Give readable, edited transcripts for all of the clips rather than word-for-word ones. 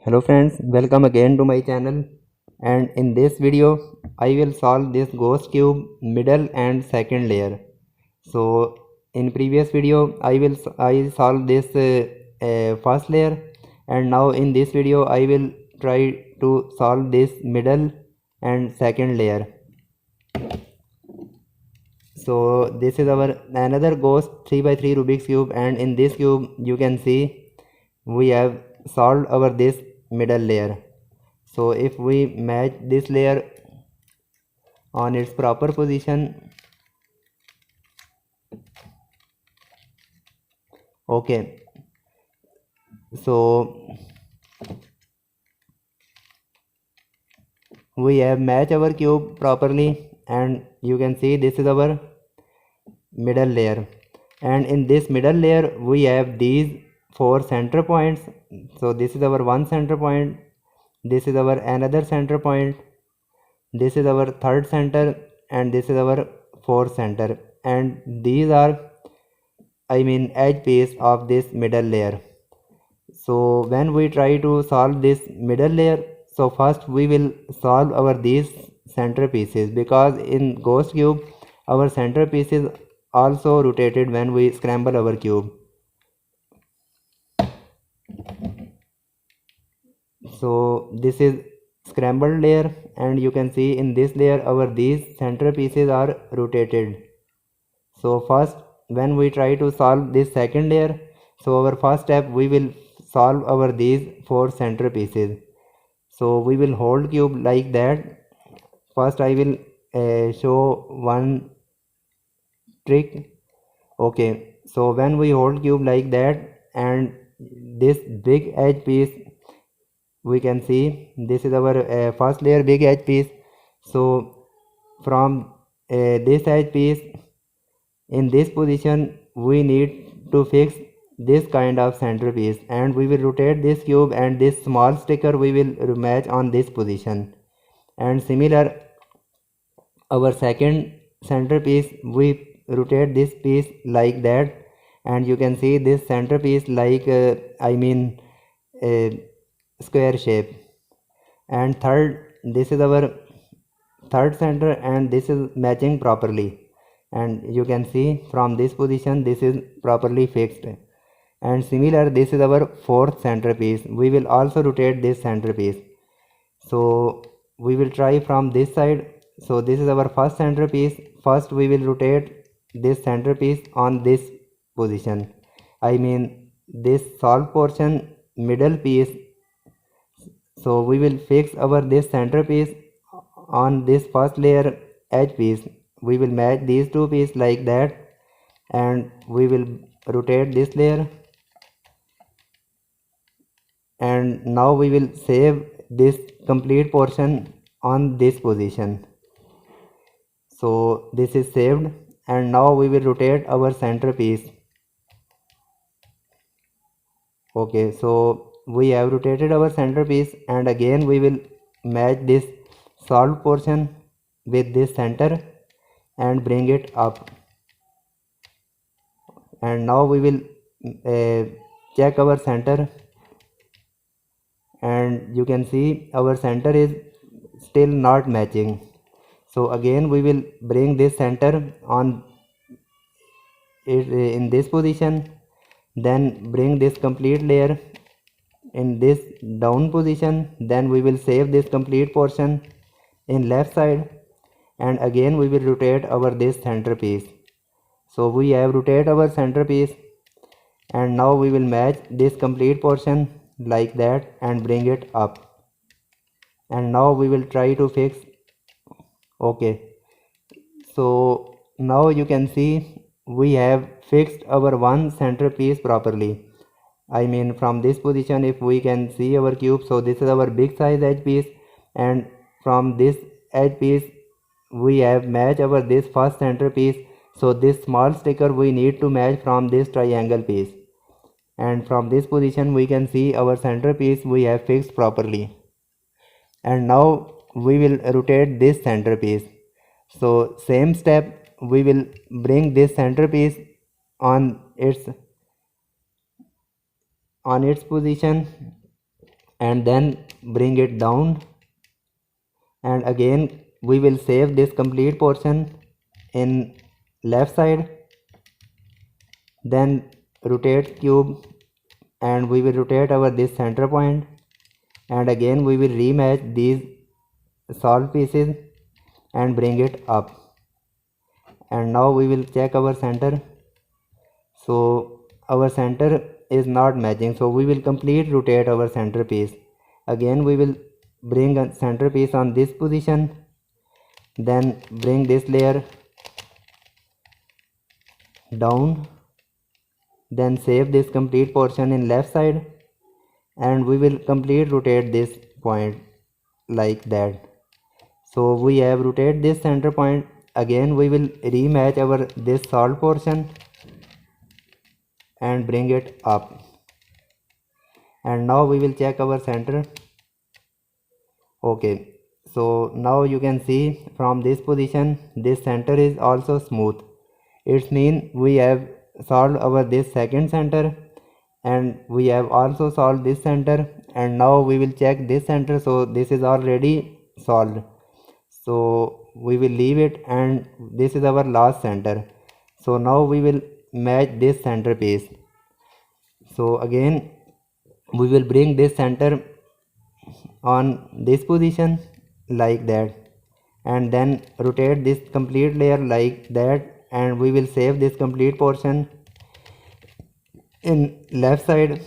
Hello friends, welcome again to my channel, and in this video I will solve this ghost cube middle and second layer. So in previous video I solved this first layer, and now in this video I will try to solve this middle and second layer. So this is our another ghost 3x3 Rubik's cube, and in this cube you can see we have solved our this middle layer. So if we match this layer on its proper position, okay, so we have matched our cube properly, and you can see this is our middle layer, and in this middle layer we have these four center points. So this is our one center point, this is our another center point, this is our third center, and this is our fourth center, and these are edge piece of this middle layer. So when we try to solve this middle layer, so first we will solve our these center pieces, because in ghost cube our center piece is also rotated when we scramble our cube. So this is scrambled layer, and you can see in this layer our these center pieces are rotated. So first when we try to solve this second layer, so our first step we will solve our these four center pieces. So we will hold cube like that. First I will show one trick. Okay, so when we hold cube like that, and this big edge piece, we can see this is our first layer big edge piece. So from this edge piece, in this position we need to fix this kind of centerpiece, and we will rotate this cube, and this small sticker we will match on this position. And similar, our second centerpiece we rotate this piece like that, and you can see this centerpiece like a square shape. And third, this is our third center, and this is matching properly, and you can see from this position this is properly fixed. And similar, this is our fourth centerpiece, we will also rotate this centerpiece. So we will try from this side. So this is our first centerpiece. First we will rotate this centerpiece on this position, this solved portion middle piece. So we will fix our this centerpiece on this first layer edge piece. We will match these two pieces like that, and we will rotate this layer, and now we will save this complete portion on this position. So this is saved, and now we will rotate our centerpiece. Okay, so we have rotated our centerpiece, and again we will match this solved portion with this center and bring it up. And now we will check our center, and you can see our center is still not matching. So again we will bring this center on it in this position, then bring this complete layer in this down position, then we will save this complete portion in left side, and again we will rotate our this centerpiece. So we have rotated our centerpiece, and now we will match this complete portion like that and bring it up, and now we will try to fix. Okay, so now you can see we have fixed our one centerpiece properly. From this position, if we can see our cube, so this is our big size edge piece, and from this edge piece we have matched our this first centerpiece. So this small sticker we need to match from this triangle piece, and from this position we can see our centerpiece we have fixed properly. And now we will rotate this centerpiece. So same step, we will bring this centerpiece on its position, and then bring it down, and again we will save this complete portion in left side, then rotate cube and we will rotate our this center point, and again we will rematch these solved pieces and bring it up, and now we will check our center. So our center is not matching, so we will complete rotate our center piece. Again we will bring a center piece on this position, then bring this layer down, then save this complete portion in left side, and we will complete rotate this point like that. So we have rotated this center point. Again we will rematch our this solved portion and bring it up, and now we will check our center. Okay, so now you can see from this position this center is also smooth. It means we have solved our this second center, and we have also solved this center, and now we will check this center. So this is already solved, so we will leave it, and this is our last center. So now we will match this center piece. So again we will bring this center on this position like that, and then rotate this complete layer like that, and we will save this complete portion in left side,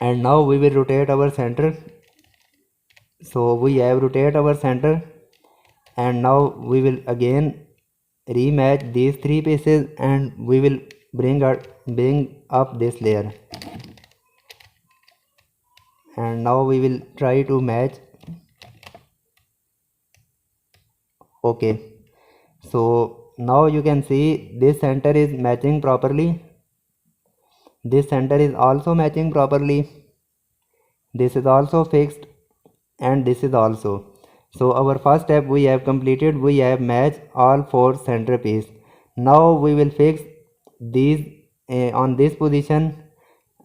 and now we will rotate our center. So we have rotate our center, and now we will again rematch these three pieces, and we will bring up this layer, and now we will try to match. Okay, so now you can see this center is matching properly, this center is also matching properly, this is also fixed, and this is also. So our first step we have completed, we have matched all four center piece. Now we will fix these on this position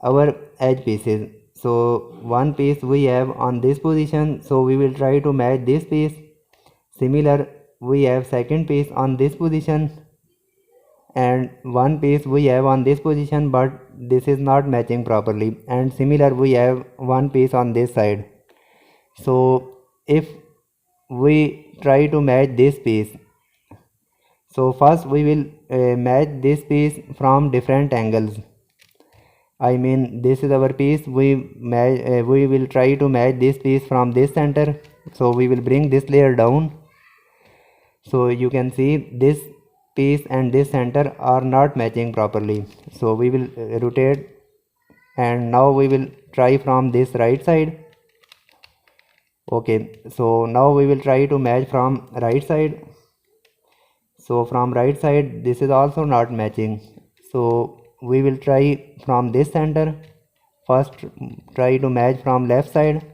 our edge pieces. So one piece we have on this position, so we will try to match this piece. Similar, we have second piece on this position, and one piece we have on this position, but this is not matching properly, and similar we have one piece on this side. So if we try to match this piece, so first we will match this piece from different angles. I mean, this is our piece, we will try to match this piece from this center. So we will bring this layer down. So you can see this piece and this center are not matching properly, so we will rotate, and now we will try from this right side. Okay, so now we will try to match from right side. So from right side this is also not matching, so we will try from this center. First try to match from left side.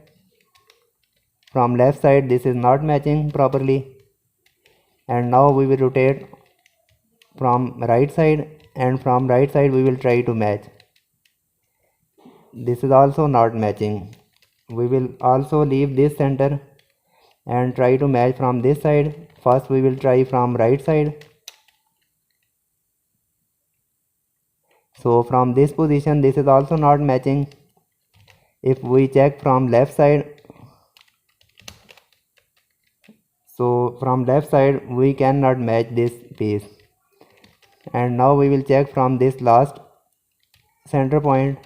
From left side this is not matching properly, and now we will rotate from right side, and from right side we will try to match. This is also not matching. We will also leave this center and try to match from this side. First we will try from right side. So from this position this is also not matching. If we check from left side, so from left side we cannot match this piece, and now we will check from this last center point.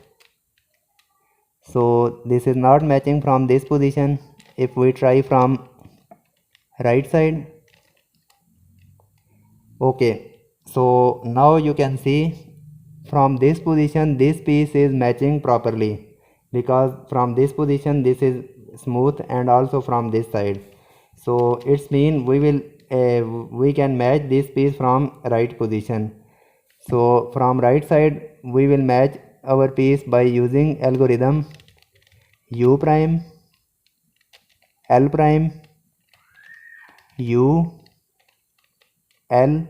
So this is not matching from this position. If we try from right side, okay, so now you can see from this position this piece is matching properly, because from this position this is smooth, and also from this side. So it's mean we can match this piece from right position. So from right side we will match our piece by using algorithm U prime, L prime, U, L,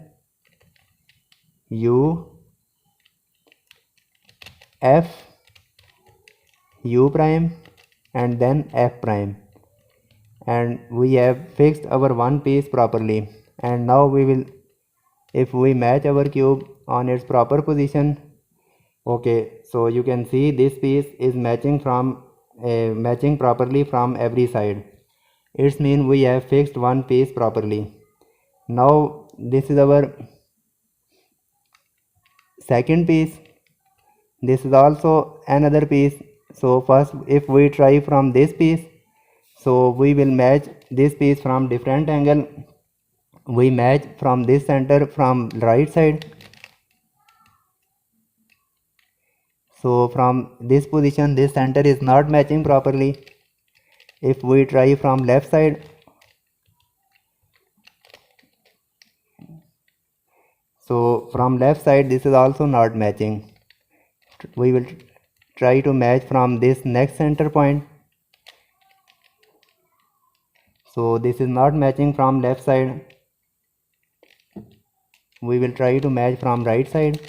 U, F, U prime, and then f prime, and we have fixed our one piece properly. And now we will, if we match our cube on its proper position, okay, so you can see this piece is matching properly from every side. It means we have fixed one piece properly. Now this is our second piece. This is also another piece. So first, if we try from this piece, so we will match this piece from different angle. We match from this center from right side. So from this position, this center is not matching properly. If we try from left side, so from left side this is also not matching. We will try to match from this next center point. So this is not matching from left side. We will try to match from right side.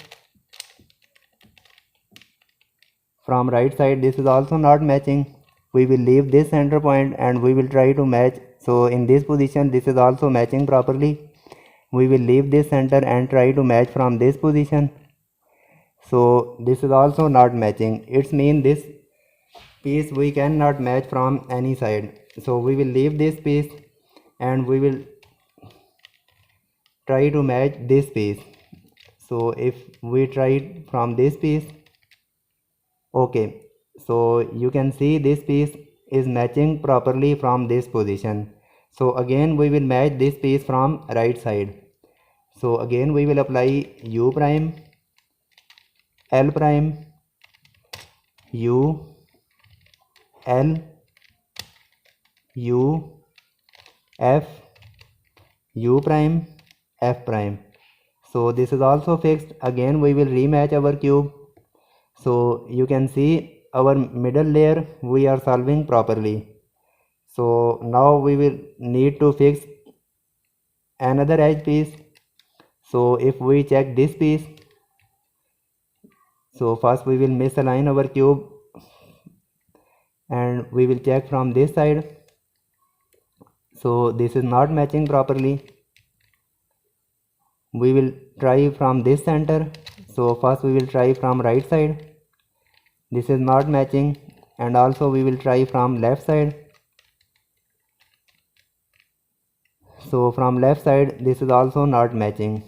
From right side this is also not matching. We will leave this center point and we will try to match. So in this position this is also matching properly. We will leave this center and try to match from this position. So this is also not matching. It means this piece we cannot match from any side. So we will leave this piece and we will try to match this piece. So if we try from this piece, okay, so you can see this piece is matching properly from this position. So again we will match this piece from right side. So again we will apply u prime, l prime, u, l, u, f, u prime, f prime. So this is also fixed. Again we will rematch our cube. So you can see our middle layer we are solving properly. So now we will need to fix another edge piece. So if we check this piece, so first we will misalign our cube and we will check from this side. So this is not matching properly. We will try from this center. So first we will try from right side. This is not matching, and also we will try from left side. So from left side this is also not matching.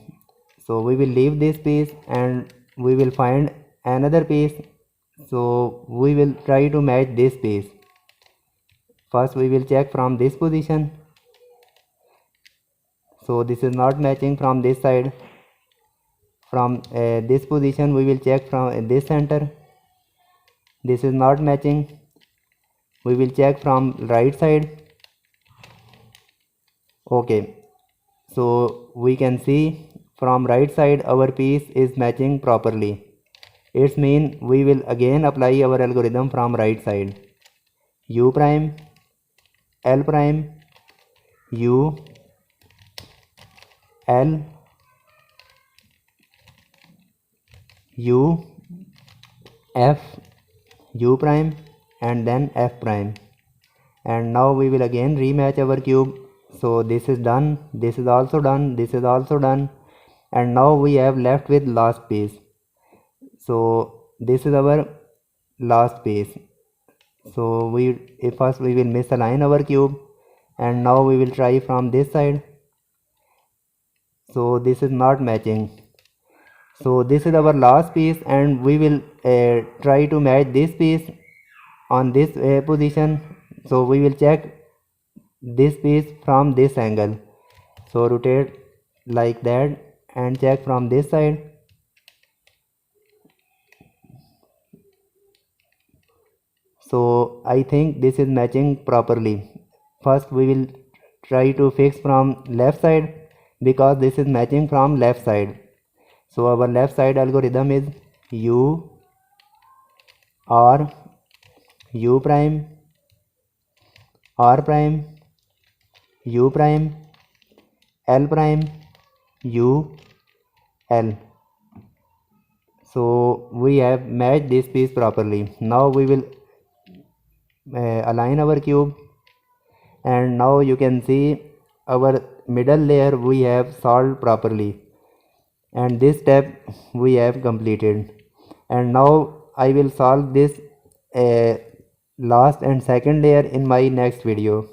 So we will leave this piece and we will find another piece. So we will try to match this piece. First we will check from this position. So this is not matching from this side. From this position we will check from this center. This is not matching. We will check from right side. Okay, so we can see from right side our piece is matching properly. It means we will again apply our algorithm from right side. U prime, L prime, U, L, U, F, U prime, and then F prime. And now we will again rematch our cube. So this is done, this is also done, this is also done, and now we have left with last piece. So this is our last piece. So first we will misalign our cube, and now we will try from this side. So this is not matching. So this is our last piece, and we will try to match this piece on this position. So we will check this piece from this angle. So rotate like that and check from this side. So I think this is matching properly. First we will try to fix from left side because this is matching from left side. So our left side algorithm is U, R, U prime, R prime, U prime, L prime, U, L. So we have matched this piece properly. Now we will align our cube, and now you can see our middle layer we have solved properly, and this step we have completed. And now I will solve this last and second layer in my next video.